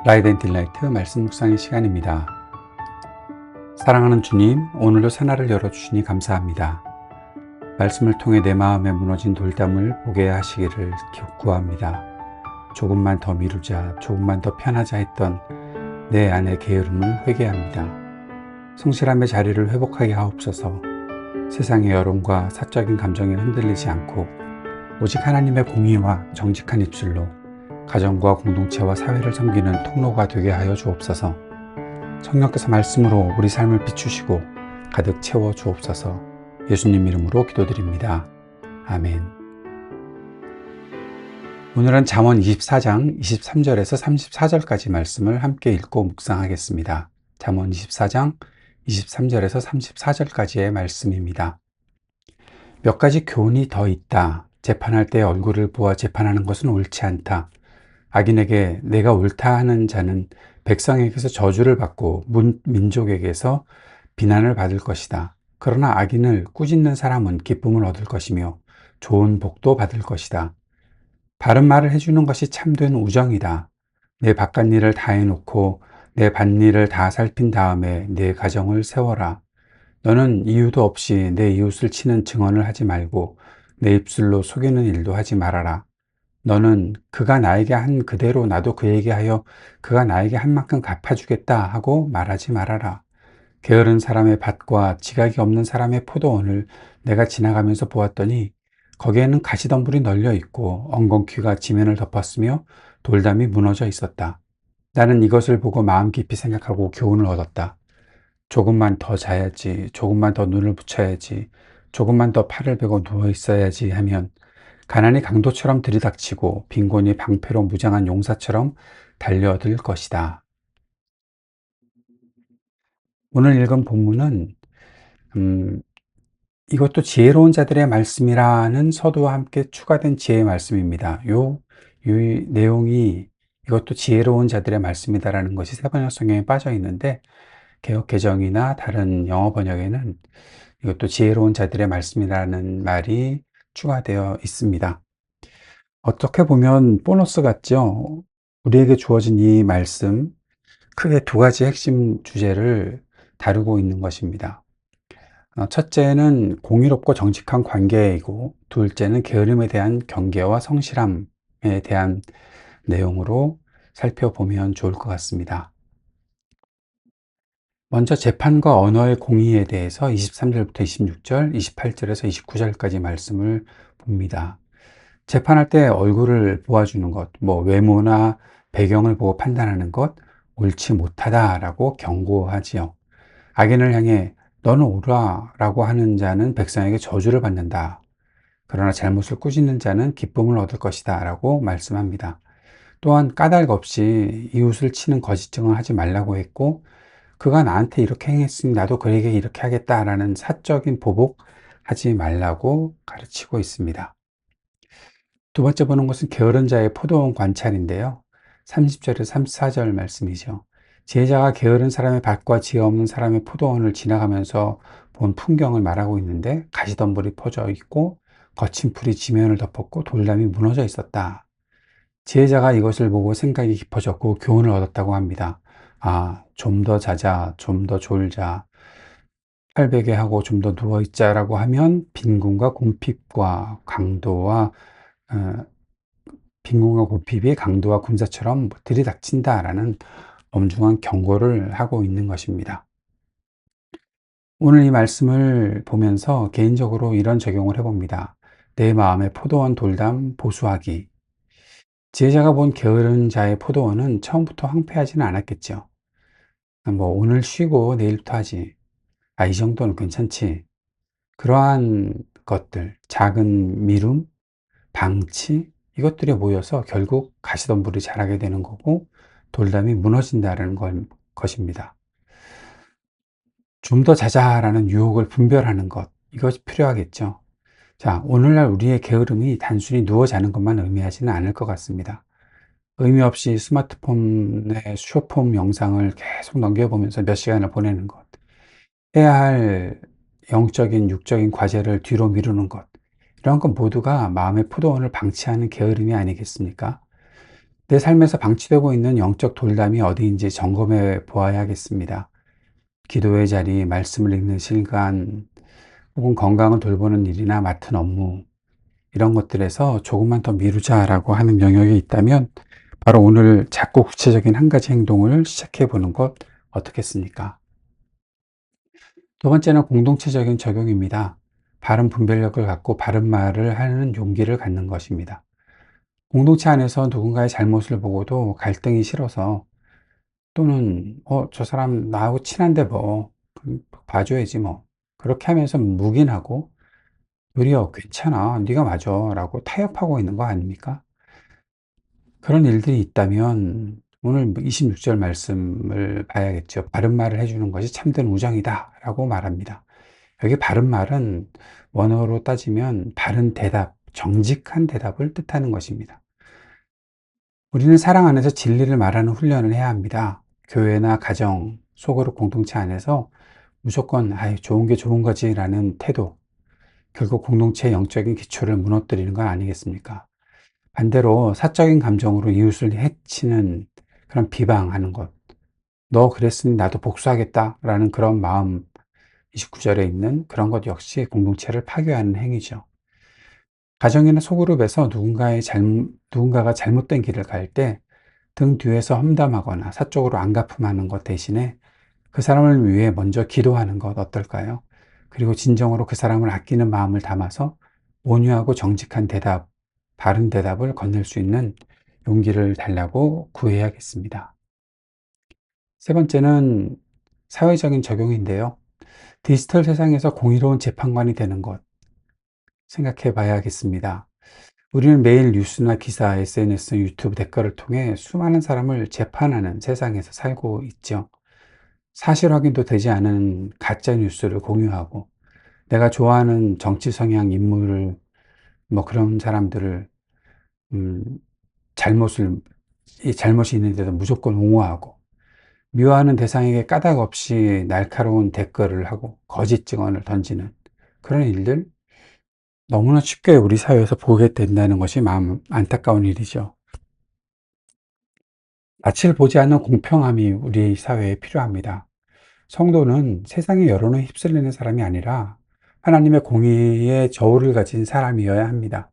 라이드 앤 딜라이트 말씀 묵상의 시간입니다. 사랑하는 주님, 오늘도 새날을 열어주시니 감사합니다. 말씀을 통해 내 마음에 무너진 돌담을 보게 하시기를 구합니다. 조금만 더 미루자, 조금만 더 편하자 했던 내 안의 게으름을 회개합니다. 성실함의 자리를 회복하게 하옵소서. 세상의 여론과 사적인 감정에 흔들리지 않고 오직 하나님의 공의와 정직한 입술로 가정과 공동체와 사회를 섬기는 통로가 되게 하여 주옵소서. 성령께서 말씀으로 우리 삶을 비추시고 가득 채워 주옵소서. 예수님 이름으로 기도드립니다. 아멘. 오늘은 잠언 24장 23절에서 34절까지 말씀을 함께 읽고 묵상하겠습니다. 잠언 24장 23절에서 34절까지의 말씀입니다. 몇 가지 교훈이 더 있다. 재판할 때 얼굴을 보아 재판하는 것은 옳지 않다. 악인에게 내가 옳다 하는 자는 백성에게서 저주를 받고 민족에게서 비난을 받을 것이다. 그러나 악인을 꾸짖는 사람은 기쁨을 얻을 것이며 좋은 복도 받을 것이다. 바른 말을 해주는 것이 참된 우정이다. 내 바깥일을 다 해놓고 내 밭일을 다 살핀 다음에 내 가정을 세워라. 너는 이유도 없이 내 이웃을 치는 증언을 하지 말고 내 입술로 속이는 일도 하지 말아라. 너는 그가 나에게 한 그대로 나도 그에게 하여 그가 나에게 한 만큼 갚아주겠다 하고 말하지 말아라. 게으른 사람의 밭과 지각이 없는 사람의 포도원을 내가 지나가면서 보았더니 거기에는 가시덤불이 널려 있고 엉겅퀴가 지면을 덮었으며 돌담이 무너져 있었다. 나는 이것을 보고 마음 깊이 생각하고 교훈을 얻었다. 조금만 더 자야지, 조금만 더 눈을 붙여야지, 조금만 더 팔을 베고 누워 있어야지 하면 가난이 강도처럼 들이닥치고 빈곤이 방패로 무장한 용사처럼 달려들 것이다. 오늘 읽은 본문은 이것도 지혜로운 자들의 말씀이라는 서두와 함께 추가된 지혜의 말씀입니다. 이 내용이 이것도 지혜로운 자들의 말씀이다라는 것이 세번역 성경에 빠져 있는데 개역 개정이나 다른 영어 번역에는 이것도 지혜로운 자들의 말씀이라는 말이 추가되어 있습니다. 어떻게 보면 보너스 같죠? 우리에게 주어진 이 말씀, 크게 두 가지 핵심 주제를 다루고 있는 것입니다. 첫째는 공의롭고 정직한 관계이고, 둘째는 게으름에 대한 경계와 성실함에 대한 내용으로 살펴보면 좋을 것 같습니다. 먼저 재판과 언어의 공의에 대해서 23절부터 26절, 28절에서 29절까지 말씀을 봅니다. 재판할 때 얼굴을 보아주는 것, 외모나 배경을 보고 판단하는 것, 옳지 못하다라고 경고하지요. 악인을 향해 너는 옳아라고 하는 자는 백성에게 저주를 받는다. 그러나 잘못을 꾸짖는 자는 기쁨을 얻을 것이다 라고 말씀합니다. 또한 까닭 없이 이웃을 치는 거짓 증언을 하지 말라고 했고, 그가 나한테 이렇게 행했으니 나도 그에게 이렇게 하겠다라는 사적인 보복하지 말라고 가르치고 있습니다. 두 번째 보는 것은 게으른 자의 포도원 관찰인데요. 30절에서 34절 말씀이죠. 지혜자가 게으른 사람의 밭과 지혜 없는 사람의 포도원을 지나가면서 본 풍경을 말하고 있는데 가시덤불이 퍼져 있고 거친 풀이 지면을 덮었고 돌담이 무너져 있었다. 지혜자가 이것을 보고 생각이 깊어졌고 교훈을 얻었다고 합니다. 좀 더 자자, 좀 더 졸자, 팔베개 하고 좀 더 누워있자라고 하면 빈곤과 궁핍과 강도와 어, 빈곤과 고핍이 강도와 군사처럼 들이닥친다라는 엄중한 경고를 하고 있는 것입니다. 오늘 이 말씀을 보면서 개인적으로 이런 적용을 해봅니다. 내 마음의 포도원 돌담 보수하기. 지혜자가 본 게으른 자의 포도원은 처음부터 황폐하지는 않았겠죠. 오늘 쉬고 내일부터 하지. 이 정도는 괜찮지. 그러한 것들, 작은 미움, 방치, 이것들이 모여서 결국 가시덤불이 자라게 되는 거고 돌담이 무너진다는 것입니다. 좀 더 자자라는 유혹을 분별하는 것, 이것이 필요하겠죠. 자, 오늘날 우리의 게으름이 단순히 누워 자는 것만 의미하지는 않을 것 같습니다. 의미 없이 스마트폰의 숏폼 영상을 계속 넘겨보면서 몇 시간을 보내는 것, 해야 할 영적인, 육적인 과제를 뒤로 미루는 것, 이런 것 모두가 마음의 포도원을 방치하는 게으름이 아니겠습니까? 내 삶에서 방치되고 있는 영적 돌담이 어디인지 점검해 보아야겠습니다. 기도의 자리, 말씀을 읽는 시간, 혹은 건강을 돌보는 일이나 맡은 업무, 이런 것들에서 조금만 더 미루자라고 하는 영역이 있다면 바로 오늘 작고 구체적인 한 가지 행동을 시작해 보는 것 어떻겠습니까? 두 번째는 공동체적인 적용입니다. 바른 분별력을 갖고 바른 말을 하는 용기를 갖는 것입니다. 공동체 안에서 누군가의 잘못을 보고도 갈등이 싫어서, 또는 저 사람 나하고 친한데 뭐 봐줘야지 뭐, 그렇게 하면서 묵인하고 도리어 "괜찮아. 네가 맞아." 라고 타협하고 있는 거 아닙니까? 그런 일들이 있다면 오늘 26절 말씀을 봐야겠죠. "바른 말을 해 주는 것이 참된 우정이다." 라고 말합니다. 여기 바른 말은 원어로 따지면 바른 대답, 정직한 대답을 뜻하는 것입니다. 우리는 사랑 안에서 진리를 말하는 훈련을 해야 합니다. 교회나 가정, 소그룹 공동체 안에서 무조건 "아이, 좋은 게 좋은 거지."라는 태도, 결국 공동체의 영적인 기초를 무너뜨리는 건 아니겠습니까? 반대로 사적인 감정으로 이웃을 해치는 그런 비방하는 것, "너 그랬으니 나도 복수하겠다." 라는 그런 마음, 29절에 있는 그런 것 역시 공동체를 파괴하는 행위죠. 가정이나 소그룹에서 누군가가 잘못된 길을 갈 때 등 뒤에서 험담하거나 사적으로 안갚음하는 것 대신에 그 사람을 위해 먼저 기도하는 것 어떨까요? 그리고 진정으로 그 사람을 아끼는 마음을 담아서 온유하고 정직한 대답, 바른 대답을 건넬 수 있는 용기를 달라고 구해야겠습니다. 세 번째는 사회적인 적용인데요. 디지털 세상에서 공의로운 재판관이 되는 것 생각해 봐야겠습니다. 우리는 매일 뉴스나 기사, SNS, 유튜브 댓글을 통해 수많은 사람을 재판하는 세상에서 살고 있죠. 사실 확인도 되지 않은 가짜 뉴스를 공유하고, 내가 좋아하는 정치 성향 인물을, 뭐 그런 사람들을, 음, 잘못을, 이 잘못이 있는데도 무조건 옹호하고, 미워하는 대상에게 까닭 없이 날카로운 댓글을 하고 거짓 증언을 던지는 그런 일들, 너무나 쉽게 우리 사회에서 보게 된다는 것이 마음 안타까운 일이죠. 낯을 보지 않는 공평함이 우리 사회에 필요합니다. 성도는 세상의 여론에 휩쓸리는 사람이 아니라 하나님의 공의의 저울을 가진 사람이어야 합니다.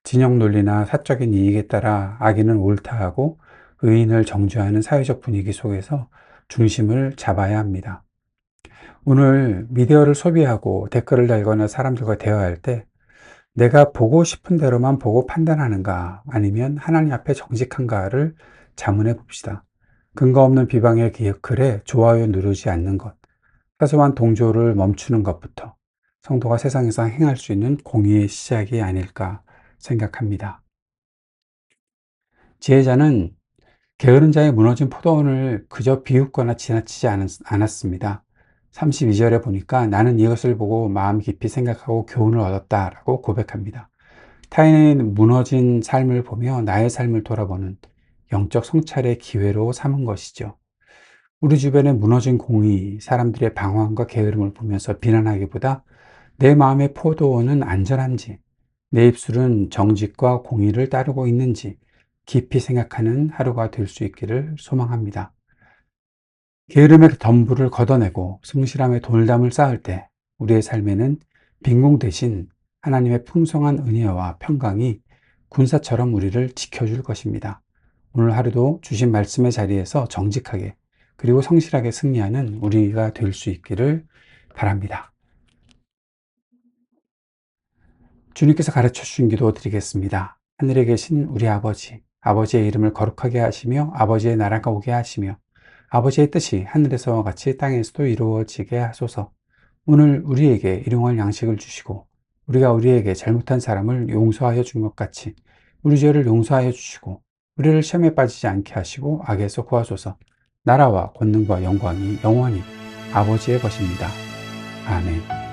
진영 논리나 사적인 이익에 따라 악인은 옳다 하고 의인을 정죄하는 사회적 분위기 속에서 중심을 잡아야 합니다. 오늘 미디어를 소비하고 댓글을 달거나 사람들과 대화할 때 내가 보고 싶은 대로만 보고 판단하는가, 아니면 하나님 앞에 정직한가를 자문해 봅시다. 근거 없는 비방의 글에 좋아요 누르지 않는 것, 사소한 동조를 멈추는 것부터 성도가 세상에서 행할 수 있는 공의의 시작이 아닐까 생각합니다. 지혜자는 게으른 자의 무너진 포도원을 그저 비웃거나 지나치지 않았습니다. 32절에 보니까 "나는 이것을 보고 마음 깊이 생각하고 교훈을 얻었다 라고 고백합니다. 타인의 무너진 삶을 보며 나의 삶을 돌아보는 영적 성찰의 기회로 삼은 것이죠. 우리 주변의 무너진 공의, 사람들의 방황과 게으름을 보면서 비난하기보다 내 마음의 포도원은 안전한지, 내 입술은 정직과 공의를 따르고 있는지 깊이 생각하는 하루가 될 수 있기를 소망합니다. 게으름의 덤불을 걷어내고 성실함의 돌담을 쌓을 때 우리의 삶에는 빈궁 대신 하나님의 풍성한 은혜와 평강이 군사처럼 우리를 지켜줄 것입니다. 오늘 하루도 주신 말씀의 자리에서 정직하게 그리고 성실하게 승리하는 우리가 될 수 있기를 바랍니다. 주님께서 가르쳐 주신 기도 드리겠습니다. 하늘에 계신 우리 아버지, 아버지의 이름을 거룩하게 하시며 아버지의 나라가 오게 하시며 아버지의 뜻이 하늘에서와 같이 땅에서도 이루어지게 하소서. 오늘 우리에게 일용할 양식을 주시고 우리가 우리에게 잘못한 사람을 용서하여 준 것 같이 우리 죄를 용서하여 주시고 우리를 시험에 빠지지 않게 하시고 악에서 구하소서. 나라와 권능과 영광이 영원히 아버지의 것입니다. 아멘.